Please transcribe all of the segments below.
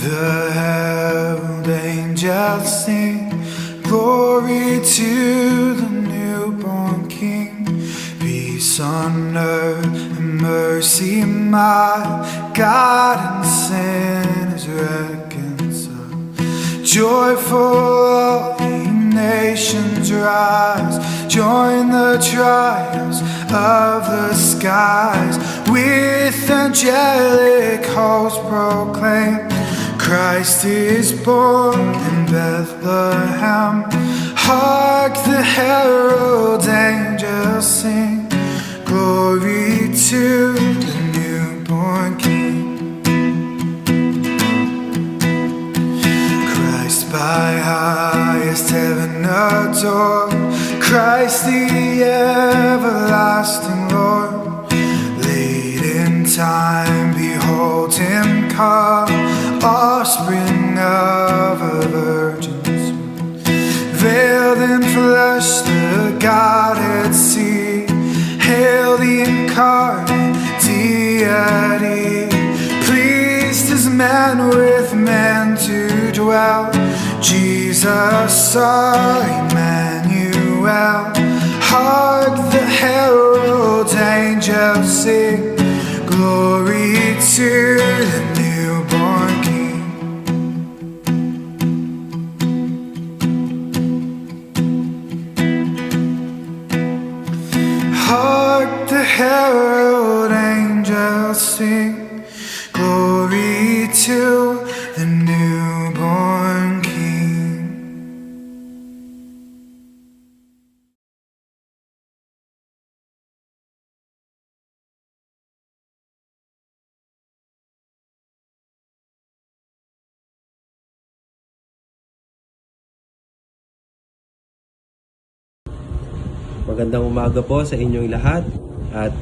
The herald angels sing, glory to the newborn King. Peace on earth and mercy mild, God and sinners reconciled. Joyful all ye nations rise, join the triumphs of the skies. With angelic hosts proclaim, Christ is born in Bethlehem. Hark the herald angels sing, glory to the newborn King. Christ by highest heaven adored, Christ the everlasting Lord. Late in time behold him come, offspring of a virgin sweet. Veiled in flesh the Godhead see, hail the incarnate deity. Pleased as man with man to dwell, Jesus our Emmanuel. Hark the herald angels sing, glory to the newborn King. Hark the herald angels sing, glory to the newborn King. Magandang umaga po sa inyong lahat at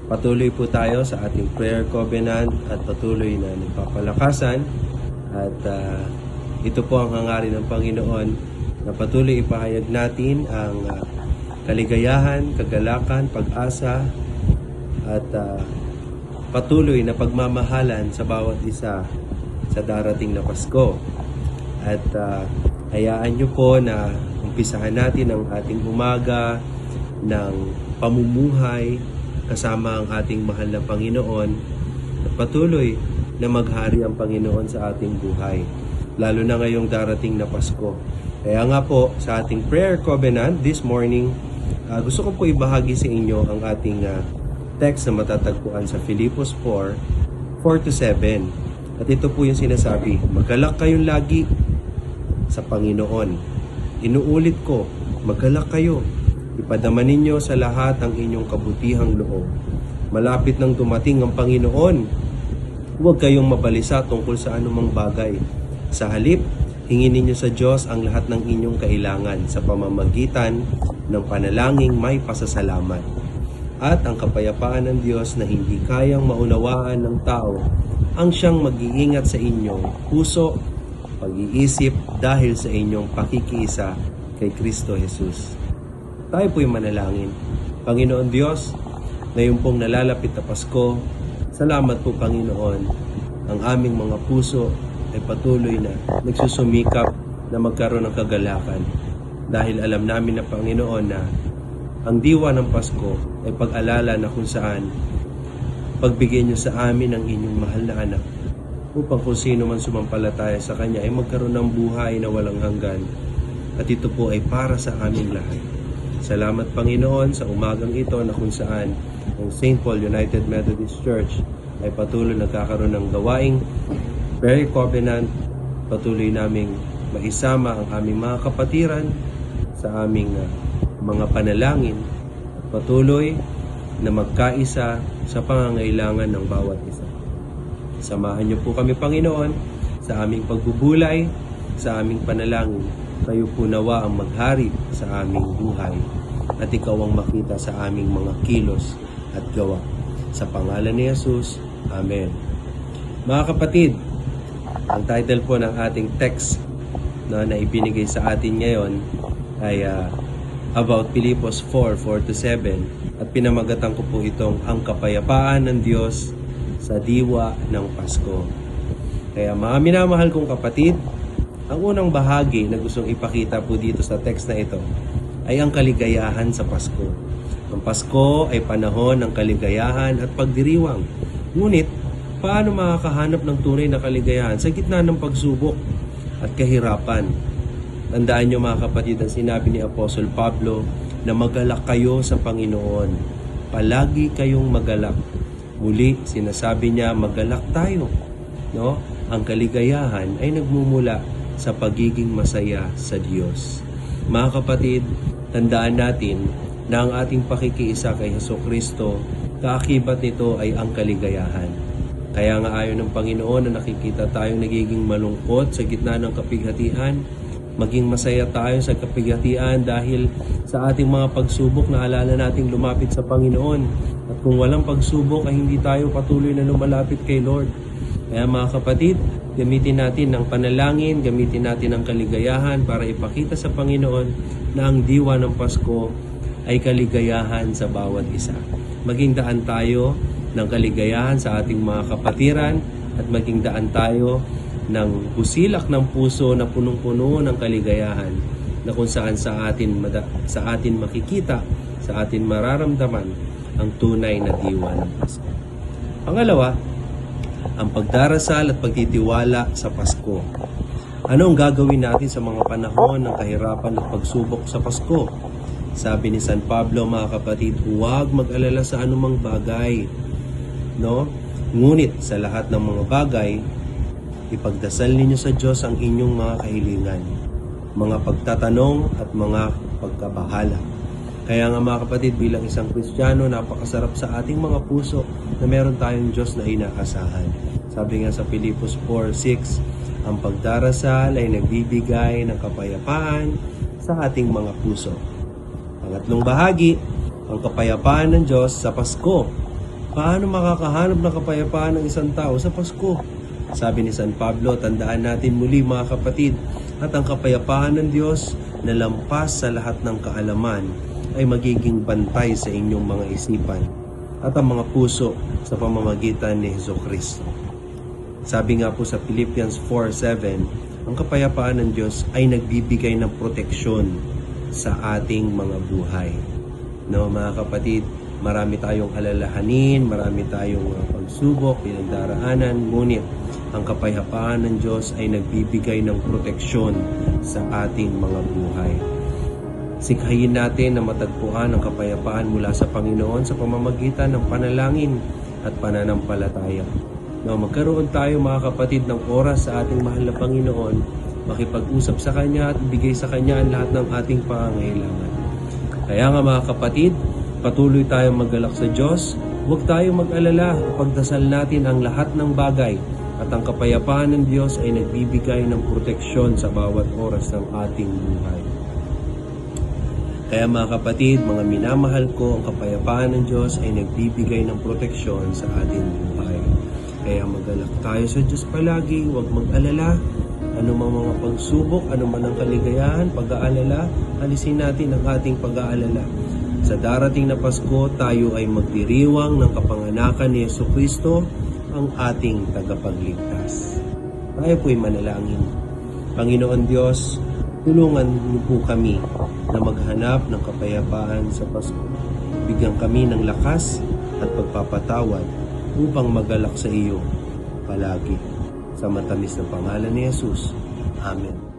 patuloy po tayo sa ating prayer covenant at patuloy na nagpapalakasan at ito po ang hangarin ng Panginoon na patuloy ipahayag natin ang kaligayahan, kagalakan, pag-asa at patuloy na pagmamahalan sa bawat isa sa darating na Pasko. At hayaan nyo po na umpisahan natin ang ating umaga ng pamumuhay kasama ang ating mahal na Panginoon at patuloy na maghari ang Panginoon sa ating buhay, lalo na ngayong darating na Pasko. Kaya nga po sa ating prayer covenant this morning, gusto ko po ibahagi sa inyo ang ating text na matatagpuan sa Filipos 4:4-7. At ito po yung sinasabi, magkalak kayong lagi sa Panginoon. Inuulit ko, magkalak kayo. Ipadama ninyo sa lahat ang inyong kabutihang loob. Malapit nang dumating ang Panginoon. Huwag kayong mabalisa tungkol sa anumang bagay. Sa halip, hingin ninyo sa Diyos ang lahat ng inyong kailangan sa pamamagitan ng panalangin may pasasalamat. At ang kapayapaan ng Diyos na hindi kayang maunawaan ng tao ang siyang mag-iingat sa inyong puso, pag-iisip dahil sa inyong pakikiisa kay Kristo Jesus. Tayo po'y manalangin. Panginoon Diyos, ngayon pong nalalapit na Pasko, salamat po Panginoon. Ang aming mga puso ay patuloy na nagsusumikap na magkaroon ng kagalakan. Dahil alam namin na Panginoon na ang diwa ng Pasko ay pag-alala na kung saan pagbigyan niyo sa amin ang inyong mahal na anak upang kung sino man sumampalataya sa Kanya ay magkaroon ng buhay na walang hanggan. At ito po ay para sa aming lahat. Salamat Panginoon sa umagang ito na kung saan ang St. Paul United Methodist Church ay patuloy nagkakaroon ng gawaing prayer covenant. Patuloy naming maisama ang aming mga kapatiran sa aming mga panalangin at patuloy na magkaisa sa pangangailangan ng bawat isa. Samahan niyo po kami, Panginoon, sa aming pagbubulay, sa aming panalangin. Kayo po nawa ang maghari sa aming buhay at ikaw ang makita sa aming mga kilos at gawa. Sa pangalan ni Jesus, Amen. Mga kapatid, ang title po ng ating text na ibinigay sa atin ngayon ay about Filipos 4:4-7 at pinamagatan ko po itong ang kapayapaan ng Diyos sa diwa ng Pasko. Kaya mga minamahal kong kapatid, ang unang bahagi na gustong ipakita po dito sa text na ito ay ang kaligayahan sa Pasko. Ang Pasko ay panahon ng kaligayahan at pagdiriwang. Ngunit, paano makakahanap ng tunay na kaligayahan sa gitna ng pagsubok at kahirapan? Tandaan niyo mga kapatid ang sinabi ni Apostol Pablo na magalak kayo sa Panginoon. Palagi kayong magalak. Muli, sinasabi niya magalak tayo. No? Ang kaligayahan ay nagmumula sa pagiging masaya sa Diyos. Mga kapatid, tandaan natin na ang ating pakikiisa kay Jesucristo, kaakibat nito ay ang kaligayahan. Kaya nga ayon ng Panginoon na nakikita tayong nagiging malungkot sa gitna ng kapighatian, maging masaya tayo sa kapighatian dahil sa ating mga pagsubok na alala nating lumapit sa Panginoon. At kung walang pagsubok ay hindi tayo patuloy na lumalapit kay Lord. Kaya mga kapatid, gamitin natin ang panalangin, gamitin natin ang kaligayahan para ipakita sa Panginoon na ang diwa ng Pasko ay kaligayahan sa bawat isa. Maging daan tayo ng kaligayahan sa ating mga kapatiran at maging daan tayo ng busilak ng puso na punong-puno ng kaligayahan na kung saan sa atin makikita, sa atin mararamdaman ang tunay na diwa ng Pasko. Pangalawa, ang pagdarasal at pagtitiwala sa Pasko. Ano ang gagawin natin sa mga panahon ng kahirapan at pagsubok sa Pasko? Sabi ni San Pablo, mga kapatid, huwag mag-alala sa anumang bagay. No? Ngunit sa lahat ng mga bagay, ipagdasal ninyo sa Diyos ang inyong mga kahilingan, mga pagtatanong at mga pagkabahala. Kaya nga mga kapatid, bilang isang Kristiyano, napakasarap sa ating mga puso na meron tayong Diyos na inaasahan. Sabi nga sa Filipos 4:6, ang pagdarasal ay nagbibigay ng kapayapaan sa ating mga puso. Pangatlong bahagi, ang kapayapaan ng Diyos sa Pasko. Paano makakahanap ng kapayapaan ng isang tao sa Pasko? Sabi ni San Pablo, tandaan natin muli mga kapatid, at ang kapayapaan ng Diyos na lampas sa lahat ng kaalaman ay magiging bantay sa inyong mga isipan at ang mga puso sa pamamagitan ni Jesucristo. Sabi nga po sa Philippians 4:7, ang kapayapaan ng Diyos ay nagbibigay ng proteksyon sa ating mga buhay. No, mga kapatid, marami tayong alalahanin, marami tayong pagsubok, pinagdaraanan, ngunit ang kapayapaan ng Diyos ay nagbibigay ng proteksyon sa ating mga buhay. Sikhayin natin na matagpuan ang kapayapaan mula sa Panginoon sa pamamagitan ng panalangin at pananampalataya. No, magkaroon tayo mga kapatid ng oras sa ating mahal na Panginoon, makipag-usap sa Kanya at ibigay sa Kanya ang lahat ng ating pangangailangan. Kaya nga mga kapatid, patuloy tayong maggalak sa Diyos, huwag tayong mag-alala, pagdasal natin ang lahat ng bagay at ang kapayapaan ng Diyos ay nagbibigay ng proteksyon sa bawat oras ng ating buhay. Kaya mga kapatid, mga minamahal ko, ang kapayapaan ng Diyos ay nagbibigay ng proteksyon sa ating buhay. Kaya magalak tayo sa Diyos palagi, huwag mag-alala. Anumang mga pagsubok, anuman ang kaligayahan, pag-aalala, alisin natin ang ating pag-aalala. Sa darating na Pasko, tayo ay magdiriwang ng kapanganakan ni Jesucristo, ang ating tagapagligtas. Tayo po'y manalangin. Panginoon Diyos, tulungan niyo po kami na maghanap ng kapayapaan sa Pasko. Bigyan kami ng lakas at pagpapatawad upang magalak sa iyo palagi. Sa matamis na pangalan ni Jesus. Amen.